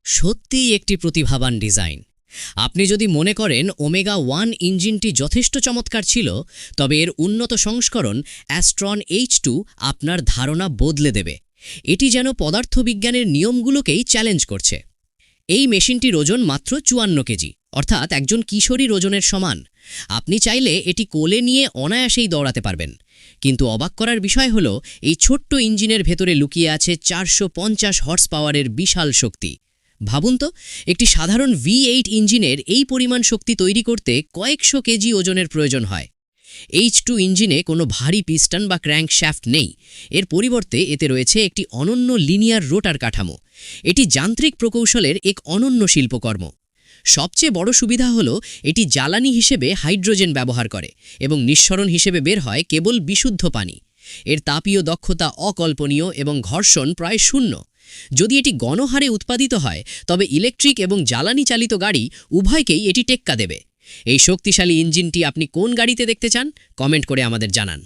সত্যিই একটি প্রতিভাবান ডিজাইন। আপনি যদি মনে করেন ওমেগা 1 ইঞ্জিনটি যথেষ্ট চমৎকার ছিল, তবে এর উন্নত সংস্করণ অ্যাস্ট্রন H2 আপনার ধারণা বদলে দেবে। এটি যেন পদার্থবিজ্ঞানের নিয়মগুলোকেই চ্যালেঞ্জ করছে। এই মেশিনটির ওজন মাত্র 54 কেজি, অর্থাৎ একজন কিশোরীর ওজনের সমান। আপনি চাইলে এটি কোলে নিয়ে অনায়াসেই দৌড়াতে পারবেন। কিন্তু অবাক করার বিষয় হলো, এই ছোট্ট ইঞ্জিনের ভেতরে লুকিয়ে আছে 450 হর্স পাওয়ারের বিশাল শক্তি। ভাবুন তো, একটি সাধারণ V8 ইঞ্জিনের এই পরিমাণ শক্তি তৈরি করতে কয়েকশো কেজি ওজনের প্রয়োজন হয়। H2 ইঞ্জিনে কোনো ভারী পিস্টন বা ক্র্যাঙ্কশ্যাফট নেই। এর পরিবর্তে এতে রয়েছে একটি অনন্য লিনিয়ার রোটার কাঠামো। এটি যান্ত্রিক প্রকৌশলের এক অনন্য শিল্পকর্ম। সবচেয়ে বড় সুবিধা হলো, এটি জ্বালানি হিসেবে হাইড্রোজেন ব্যবহার করে এবং নিঃসরণ হিসেবে বের হয় কেবল বিশুদ্ধ পানি। এর তাপীয় দক্ষতা অকল্পনীয় এবং ঘর্ষণ প্রায় শূন্য। যদি এটি গণহারে উৎপাদিত হয়, তবে ইলেকট্রিক এবং জ্বালানি চালিত গাড়ি উভয়কেই এটি টেক্কা দেবে। এই শক্তিশালী ইঞ্জিনটি আপনি কোন গাড়িতে দেখতে চান? কমেন্ট করে আমাদের জানান।